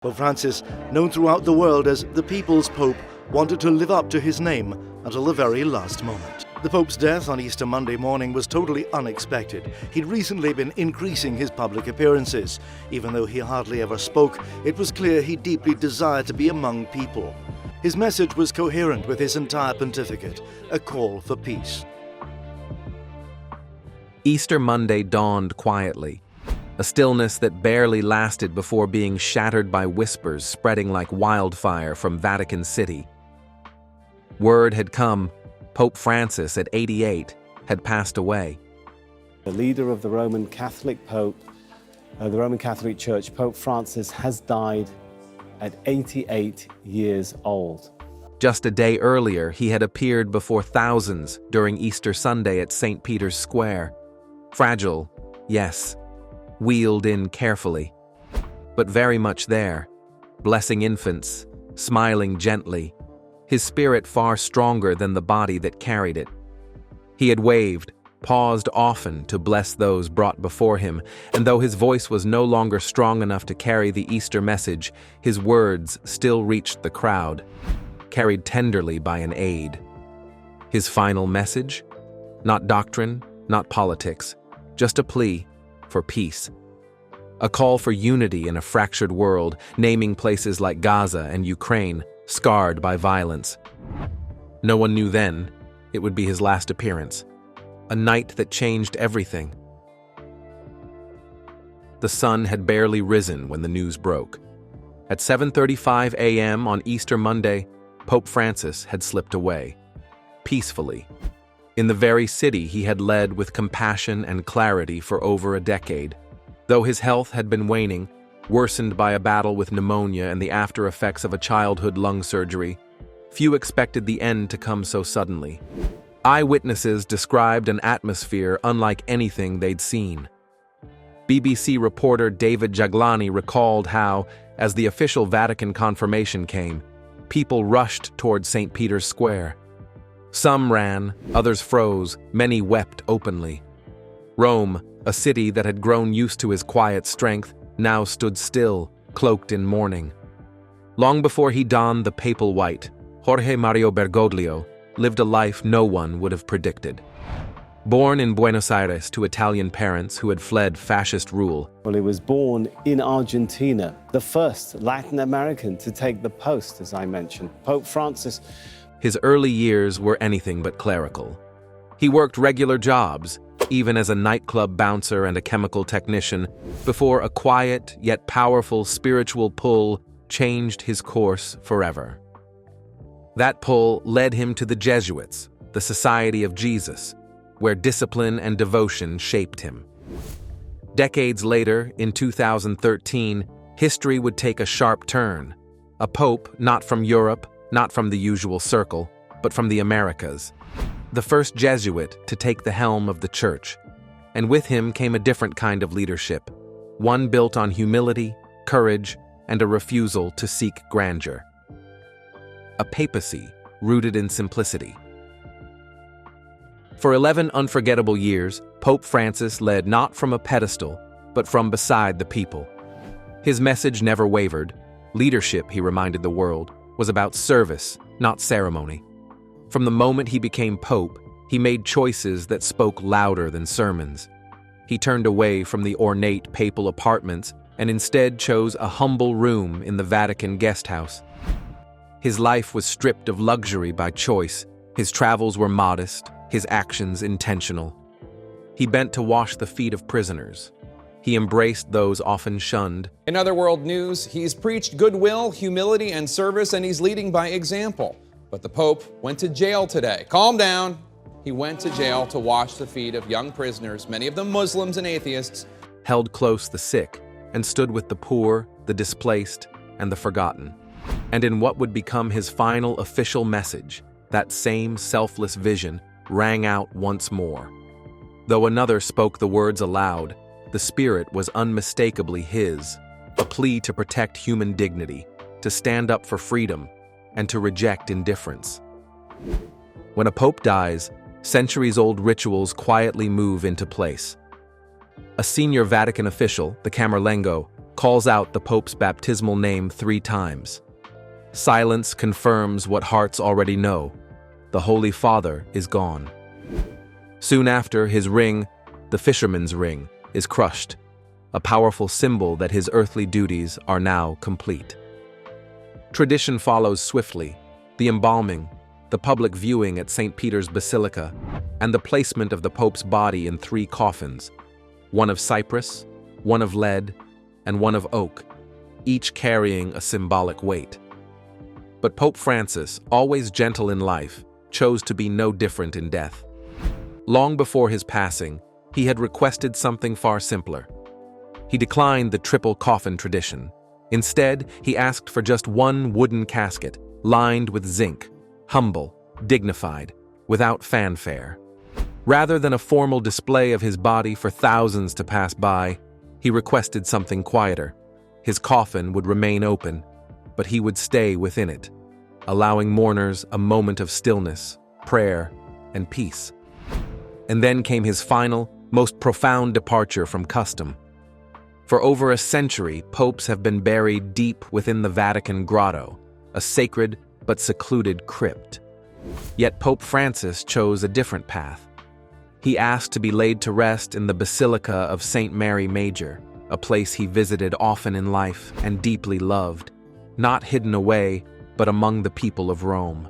Pope Francis, known throughout the world as the People's Pope, wanted to live up to his name until the very last moment. The Pope's death on Easter Monday morning was totally unexpected. He'd recently been increasing his public appearances. Even though he hardly ever spoke, it was clear he deeply desired to be among people. His message was coherent with his entire pontificate, a call for peace. Easter Monday dawned quietly, a stillness that barely lasted before being shattered by whispers spreading like wildfire from Vatican City. Word had come, Pope Francis, at 88, had passed away. The leader of the Roman Catholic Pope, the Roman Catholic Church, Pope Francis, has died at 88 years old. Just a day earlier, he had appeared before thousands during Easter Sunday at St. Peter's Square. Fragile, yes, wheeled in carefully, but very much there, blessing infants, smiling gently, his spirit far stronger than the body that carried it. He had waved, paused often to bless those brought before him, and though his voice was no longer strong enough to carry the Easter message, his words still reached the crowd, carried tenderly by an aide. His final message? Not doctrine, not politics, just a plea for peace. A call for unity in a fractured world, naming places like Gaza and Ukraine, scarred by violence. No one knew then it would be his last appearance, a night that changed everything. The sun had barely risen when the news broke. At 7:35 a.m. on Easter Monday, Pope Francis had slipped away, peacefully, in the very city he had led with compassion and clarity for over a decade. Though his health had been waning, worsened by a battle with pneumonia and the after effects of a childhood lung surgery, few expected the end to come so suddenly. Eyewitnesses described an atmosphere unlike anything they'd seen. BBC reporter David Jaglani recalled how, as the official Vatican confirmation came, people rushed toward St. Peter's Square. Some ran, others froze, many wept openly. Rome, a city that had grown used to his quiet strength, now stood still, cloaked in mourning. Long before he donned the papal white, Jorge Mario Bergoglio lived a life no one would have predicted. Born in Buenos Aires to Italian parents who had fled fascist rule. Well, he was born in Argentina, the first Latin American to take the post, as I mentioned. Pope Francis. His early years were anything but clerical. He worked regular jobs, even as a nightclub bouncer and a chemical technician, before a quiet yet powerful spiritual pull changed his course forever. That pull led him to the Jesuits, the Society of Jesus, where discipline and devotion shaped him. Decades later, in 2013, history would take a sharp turn. A pope not from Europe, not from the usual circle, but from the Americas. The first Jesuit to take the helm of the church. And with him came a different kind of leadership, one built on humility, courage, and a refusal to seek grandeur. A papacy rooted in simplicity. For 11 unforgettable years, Pope Francis led not from a pedestal, but from beside the people. His message never wavered. Leadership, he reminded the world, was about service, not ceremony. From the moment he became pope, he made choices that spoke louder than sermons. He turned away from the ornate papal apartments and instead chose a humble room in the Vatican guest house. His life was stripped of luxury by choice. His travels were modest, his actions intentional. He bent to wash the feet of prisoners. He embraced those often shunned. In other world news, he's preached goodwill, humility, and service, and he's leading by example. But the Pope went to jail today. Calm down. He went to jail to wash the feet of young prisoners, many of them Muslims and atheists. Held close the sick, and stood with the poor, the displaced, and the forgotten. And in what would become his final official message, that same selfless vision rang out once more. Though another spoke the words aloud, the spirit was unmistakably his, a plea to protect human dignity, to stand up for freedom, and to reject indifference. When a pope dies, centuries-old rituals quietly move into place. A senior Vatican official, the Camerlengo, calls out the Pope's baptismal name 3 times. Silence confirms what hearts already know: the Holy Father is gone. Soon after, his ring, the fisherman's ring, is crushed, a powerful symbol that his earthly duties are now complete. Tradition follows swiftly: the embalming, the public viewing at St. Peter's Basilica, and the placement of the Pope's body in 3 coffins, one of cypress, one of lead, and one of oak, each carrying a symbolic weight. But Pope Francis, always gentle in life, chose to be no different in death. Long before his passing, he had requested something far simpler. He declined the triple coffin tradition. Instead, he asked for just one wooden casket, lined with zinc, humble, dignified, without fanfare. Rather than a formal display of his body for thousands to pass by, he requested something quieter. His coffin would remain open, but he would stay within it, allowing mourners a moment of stillness, prayer, and peace. And then came his final, most profound departure from custom. For over a century, popes have been buried deep within the Vatican grotto, a sacred but secluded crypt. Yet Pope Francis chose a different path. He asked to be laid to rest in the Basilica of St. Mary Major, a place he visited often in life and deeply loved, not hidden away, but among the people of Rome.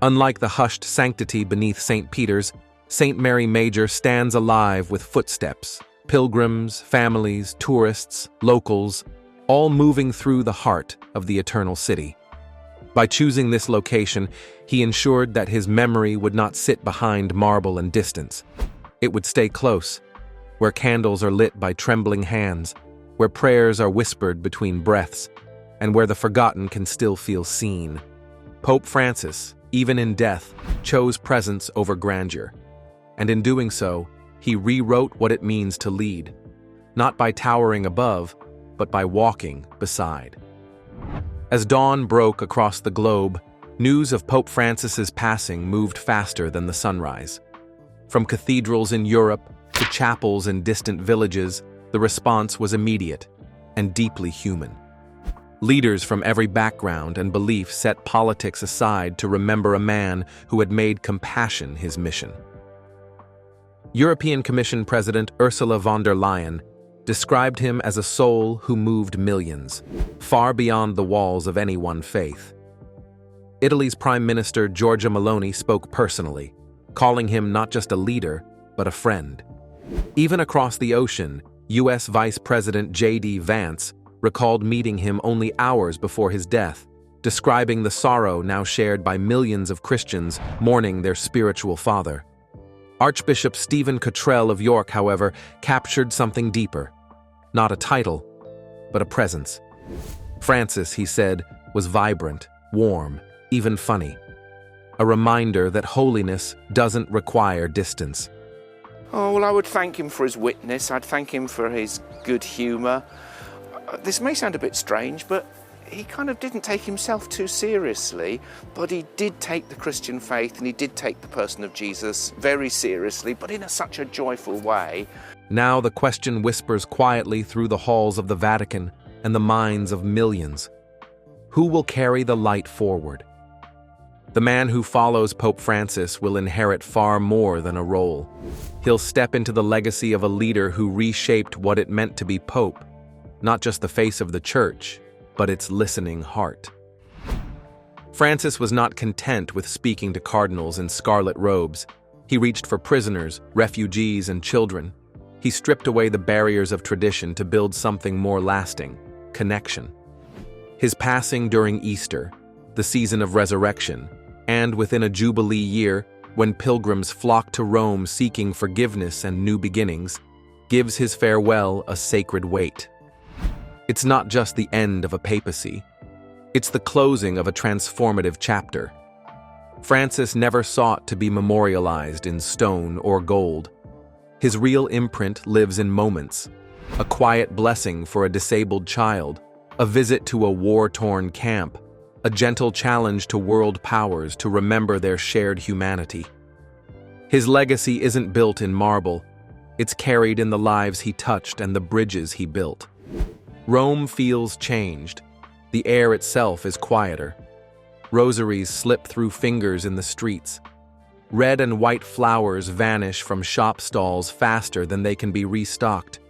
Unlike the hushed sanctity beneath St. Peter's, St. Mary Major stands alive with footsteps, pilgrims, families, tourists, locals, all moving through the heart of the Eternal City. By choosing this location, he ensured that his memory would not sit behind marble and distance. It would stay close, where candles are lit by trembling hands, where prayers are whispered between breaths, and where the forgotten can still feel seen. Pope Francis, even in death, chose presence over grandeur. And in doing so, he rewrote what it means to lead, not by towering above, but by walking beside. As dawn broke across the globe, news of Pope Francis's passing moved faster than the sunrise. From cathedrals in Europe to chapels in distant villages, the response was immediate and deeply human. Leaders from every background and belief set politics aside to remember a man who had made compassion his mission. European Commission President Ursula von der Leyen described him as a soul who moved millions, far beyond the walls of any one faith. Italy's Prime Minister Giorgia Meloni spoke personally, calling him not just a leader, but a friend. Even across the ocean, U.S. Vice President J.D. Vance recalled meeting him only hours before his death, describing the sorrow now shared by millions of Christians mourning their spiritual father. Archbishop Stephen Cottrell of York, however, captured something deeper. Not a title, but a presence. Francis, he said, was vibrant, warm, even funny. A reminder that holiness doesn't require distance. Oh, well, I would thank him for his witness. I'd thank him for his good humour. This may sound a bit strange, but he kind of didn't take himself too seriously, but he did take the Christian faith and he did take the person of Jesus very seriously, but in such a joyful way. Now the question whispers quietly through the halls of the Vatican and the minds of millions. Who will carry the light forward? The man who follows Pope Francis will inherit far more than a role. He'll step into the legacy of a leader who reshaped what it meant to be Pope, not just the face of the Church, but its listening heart. Francis was not content with speaking to cardinals in scarlet robes. He reached for prisoners, refugees, and children. He stripped away the barriers of tradition to build something more lasting: connection. His passing during Easter, the season of resurrection, and within a Jubilee year, when pilgrims flock to Rome seeking forgiveness and new beginnings, gives his farewell a sacred weight. It's not just the end of a papacy. It's the closing of a transformative chapter. Francis never sought to be memorialized in stone or gold. His real imprint lives in moments: a quiet blessing for a disabled child, a visit to a war-torn camp, a gentle challenge to world powers to remember their shared humanity. His legacy isn't built in marble. It's carried in the lives he touched and the bridges he built. Rome feels changed. The air itself is quieter. Rosaries slip through fingers in the streets. Red and white flowers vanish from shop stalls faster than they can be restocked.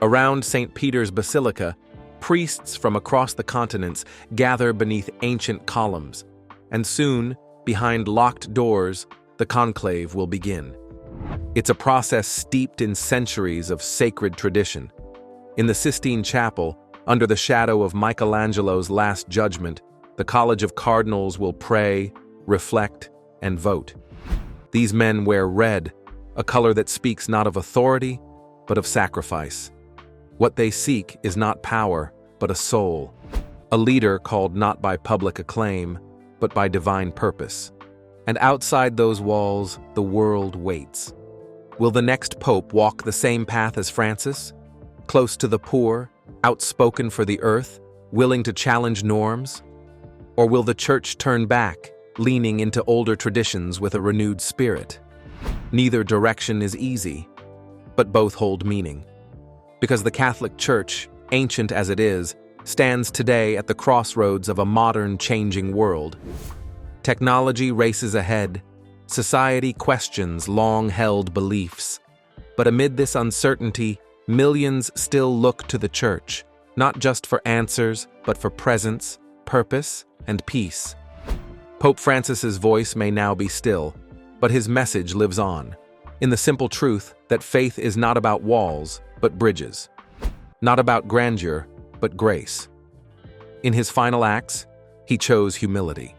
Around St. Peter's Basilica, priests from across the continents gather beneath ancient columns, and soon, behind locked doors, the conclave will begin. It's a process steeped in centuries of sacred tradition. In the Sistine Chapel, under the shadow of Michelangelo's Last Judgment, the College of Cardinals will pray, reflect, and vote. These men wear red, a color that speaks not of authority, but of sacrifice. What they seek is not power, but a soul, a leader called not by public acclaim, but by divine purpose. And outside those walls, the world waits. Will the next pope walk the same path as Francis? Close to the poor, outspoken for the earth, willing to challenge norms? Or will the church turn back, leaning into older traditions with a renewed spirit? Neither direction is easy, but both hold meaning. Because the Catholic Church, ancient as it is, stands today at the crossroads of a modern, changing world. Technology races ahead. Society questions long-held beliefs. But amid this uncertainty, millions still look to the Church, not just for answers, but for presence, purpose, and peace. Pope Francis's voice may now be still, but his message lives on, in the simple truth that faith is not about walls, but bridges. Not about grandeur, but grace. In his final acts, he chose humility.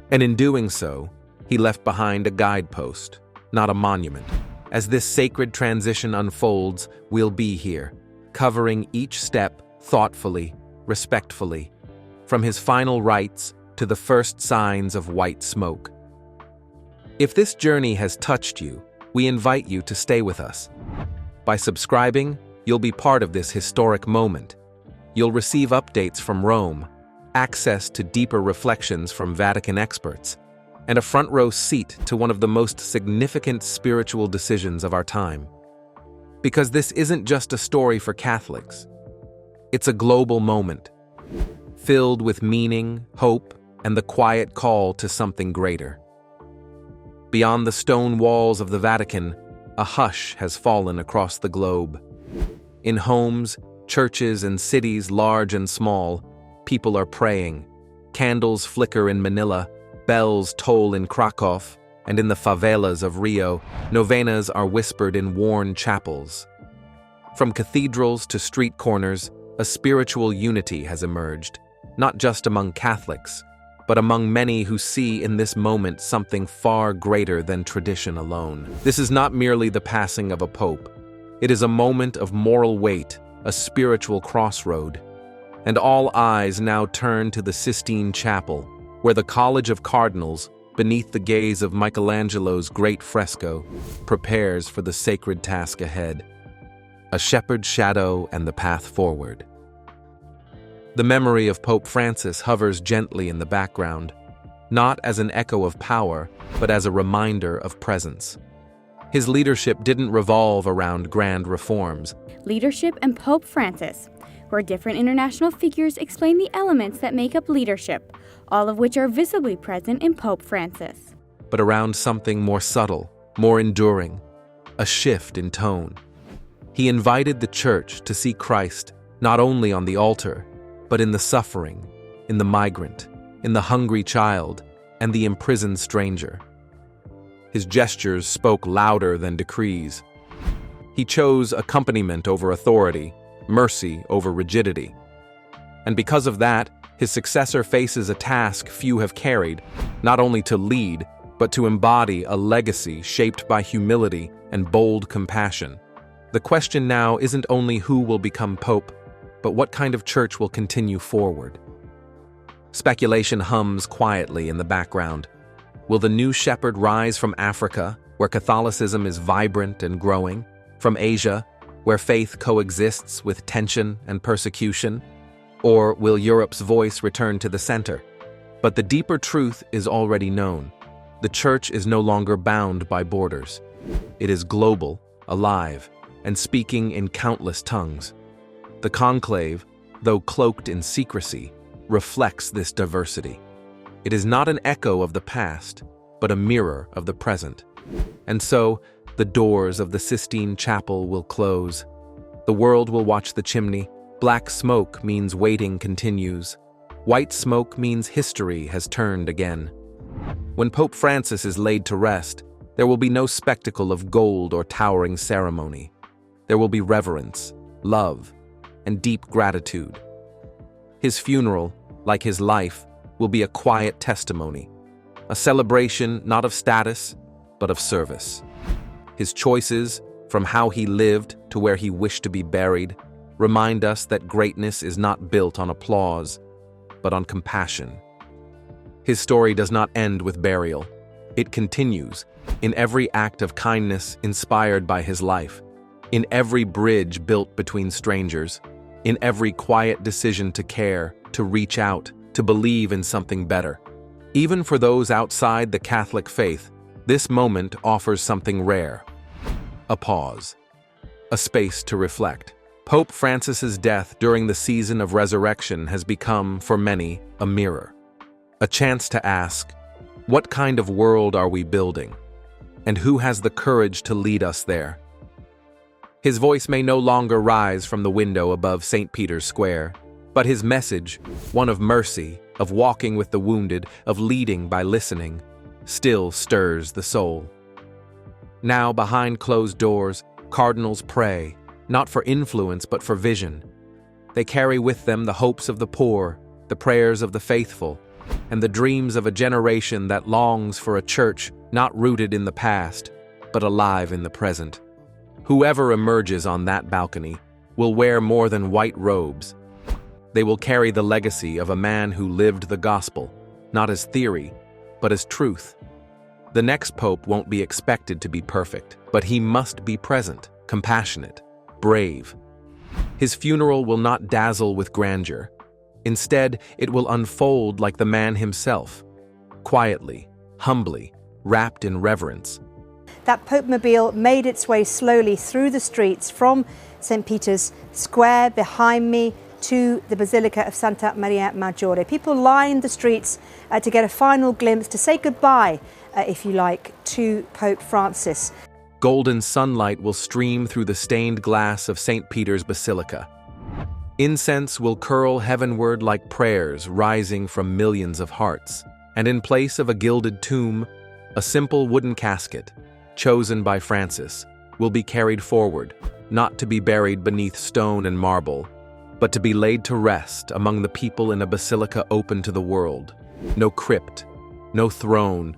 And in doing so, he left behind a guidepost, not a monument. As this sacred transition unfolds, we'll be here, covering each step thoughtfully, respectfully, from his final rites to the first signs of white smoke. If this journey has touched you, we invite you to stay with us. By subscribing, you'll be part of this historic moment. You'll receive updates from Rome, access to deeper reflections from Vatican experts, and a front-row seat to one of the most significant spiritual decisions of our time. Because this isn't just a story for Catholics. It's a global moment, filled with meaning, hope, and the quiet call to something greater. Beyond the stone walls of the Vatican, a hush has fallen across the globe. In homes, churches, and cities large and small, people are praying. Candles flicker in Manila, bells toll in Krakow, and in the favelas of Rio, novenas are whispered in worn chapels. From cathedrals to street corners, a spiritual unity has emerged, not just among Catholics, but among many who see in this moment something far greater than tradition alone. This is not merely the passing of a pope. It is a moment of moral weight, a spiritual crossroad. And all eyes now turn to the Sistine Chapel, where the College of Cardinals, beneath the gaze of Michelangelo's great fresco, prepares for the sacred task ahead. A shepherd's shadow and the path forward. The memory of Pope Francis hovers gently in the background, not as an echo of power, but as a reminder of presence. His leadership didn't revolve around grand reforms. Leadership and Pope Francis, where different international figures explain the elements that make up leadership, all of which are visibly present in Pope Francis. But around something more subtle, more enduring, a shift in tone. He invited the Church to see Christ not only on the altar, but in the suffering, in the migrant, in the hungry child, and the imprisoned stranger. His gestures spoke louder than decrees. He chose accompaniment over authority, mercy over rigidity. And because of that, his successor faces a task few have carried, not only to lead, but to embody a legacy shaped by humility and bold compassion. The question now isn't only who will become pope, but what kind of church will continue forward. Speculation hums quietly in the background. Will the new shepherd rise from Africa, where Catholicism is vibrant and growing? From Asia, where faith coexists with tension and persecution? Or will Europe's voice return to the center? But the deeper truth is already known. The Church is no longer bound by borders. It is global, alive, and speaking in countless tongues. The conclave, though cloaked in secrecy, reflects this diversity. It is not an echo of the past, but a mirror of the present. And so, the doors of the Sistine Chapel will close. The world will watch the chimney. Black smoke means waiting continues. White smoke means history has turned again. When Pope Francis is laid to rest, there will be no spectacle of gold or towering ceremony. There will be reverence, love, and deep gratitude. His funeral, like his life, will be a quiet testimony, a celebration not of status, but of service. His choices, from how he lived to where he wished to be buried, remind us that greatness is not built on applause, but on compassion. His story does not end with burial. It continues in every act of kindness inspired by his life, in every bridge built between strangers, in every quiet decision to care, to reach out, to believe in something better. Even for those outside the Catholic faith, this moment offers something rare: a pause, a space to reflect. Pope Francis's death during the season of resurrection has become, for many, a mirror, a chance to ask, what kind of world are we building? And who has the courage to lead us there? His voice may no longer rise from the window above St. Peter's Square, but his message, one of mercy, of walking with the wounded, of leading by listening, still stirs the soul. Now, behind closed doors, cardinals pray, not for influence but for vision. They carry with them the hopes of the poor, the prayers of the faithful, and the dreams of a generation that longs for a church not rooted in the past, but alive in the present. Whoever emerges on that balcony will wear more than white robes. They will carry the legacy of a man who lived the gospel, not as theory, but as truth. The next pope won't be expected to be perfect, but he must be present, compassionate, brave. His funeral will not dazzle with grandeur. Instead, it will unfold like the man himself, quietly, humbly, wrapped in reverence. That Pope-mobile made its way slowly through the streets from St. Peter's Square behind me to the Basilica of Santa Maria Maggiore. People lined the streets to get a final glimpse, to say goodbye, if you like, to Pope Francis. Golden sunlight will stream through the stained glass of St. Peter's Basilica. Incense will curl heavenward like prayers rising from millions of hearts. And in place of a gilded tomb, a simple wooden casket, chosen by Francis, will be carried forward, not to be buried beneath stone and marble, but to be laid to rest among the people in a basilica open to the world. No crypt, no throne,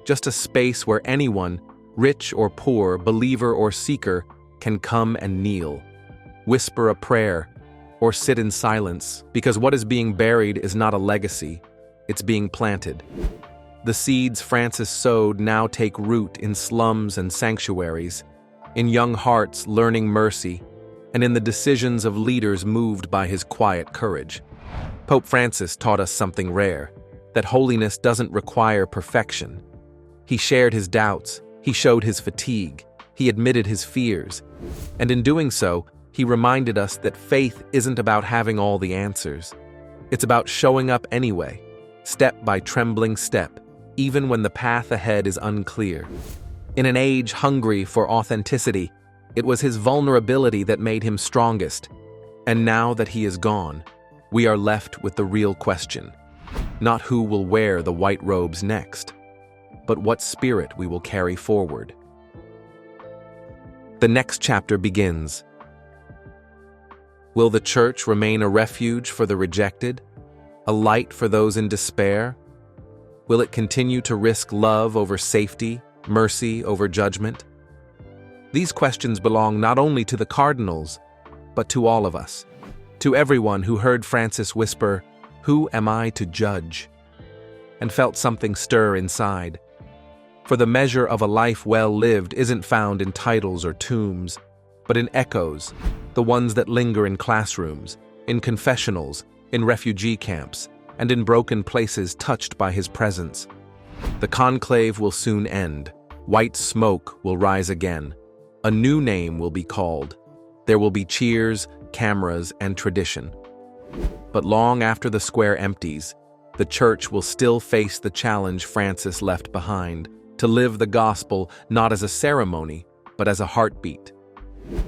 just a space where anyone, rich or poor, believer or seeker, can come and kneel, whisper a prayer, or sit in silence, because what is being buried is not a legacy, it's being planted. The seeds Francis sowed now take root in slums and sanctuaries, in young hearts learning mercy, and in the decisions of leaders moved by his quiet courage. Pope Francis taught us something rare, that holiness doesn't require perfection. He shared his doubts, he showed his fatigue, he admitted his fears, and in doing so, he reminded us that faith isn't about having all the answers. It's about showing up anyway, step by trembling step, even when the path ahead is unclear. In an age hungry for authenticity, it was his vulnerability that made him strongest. And now that he is gone, we are left with the real question. Not who will wear the white robes next, but what spirit we will carry forward. The next chapter begins. Will the church remain a refuge for the rejected, a light for those in despair? Will it continue to risk love over safety, mercy over judgment? These questions belong not only to the cardinals, but to all of us, to everyone who heard Francis whisper, "Who am I to judge?" and felt something stir inside. For the measure of a life well lived isn't found in titles or tombs, but in echoes, the ones that linger in classrooms, in confessionals, in refugee camps, and in broken places touched by his presence. The conclave will soon end. White smoke will rise again. A new name will be called. There will be cheers, cameras, and tradition. But long after the square empties, the Church will still face the challenge Francis left behind, to live the gospel not as a ceremony, but as a heartbeat.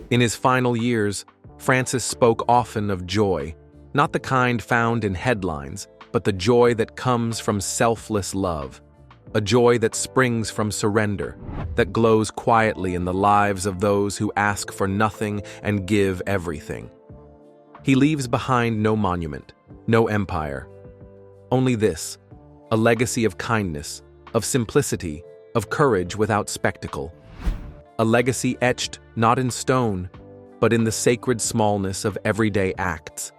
In his final years, Francis spoke often of joy, not the kind found in headlines, but the joy that comes from selfless love, a joy that springs from surrender, that glows quietly in the lives of those who ask for nothing and give everything. He leaves behind no monument, no empire, only this, a legacy of kindness, of simplicity, of courage without spectacle. A legacy etched not in stone, but in the sacred smallness of everyday acts,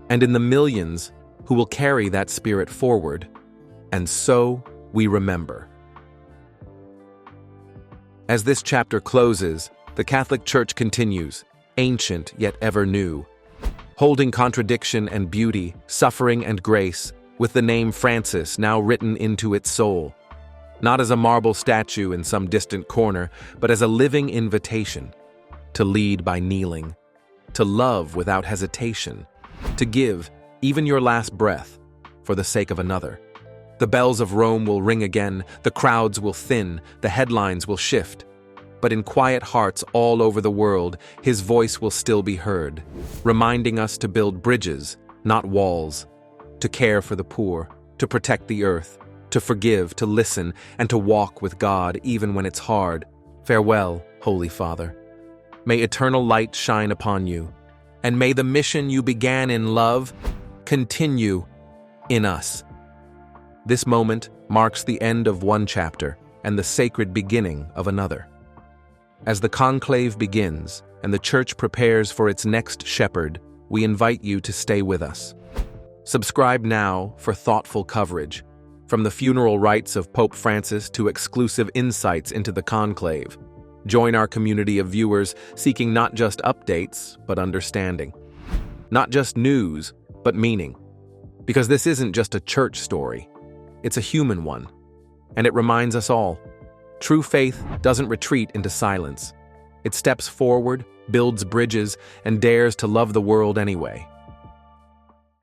and in the millions who will carry that spirit forward. And so we remember. As this chapter closes, the Catholic Church continues, ancient yet ever new, holding contradiction and beauty, suffering and grace, with the name Francis now written into its soul. Not as a marble statue in some distant corner, but as a living invitation to lead by kneeling, to love without hesitation, to give even your last breath for the sake of another. The bells of Rome will ring again, the crowds will thin, the headlines will shift. But in quiet hearts all over the world, his voice will still be heard, reminding us to build bridges, not walls, to care for the poor, to protect the earth, to forgive, to listen, and to walk with God even when it's hard. Farewell, Holy Father. May eternal light shine upon you, and may the mission you began in love continue in us. This moment marks the end of one chapter and the sacred beginning of another. As the conclave begins and the Church prepares for its next shepherd, we invite you to stay with us. Subscribe now for thoughtful coverage, from the funeral rites of Pope Francis to exclusive insights into the conclave. Join our community of viewers seeking not just updates, but understanding. Not just news, but meaning. Because this isn't just a church story, it's a human one. And it reminds us all, true faith doesn't retreat into silence. It steps forward, builds bridges, and dares to love the world anyway.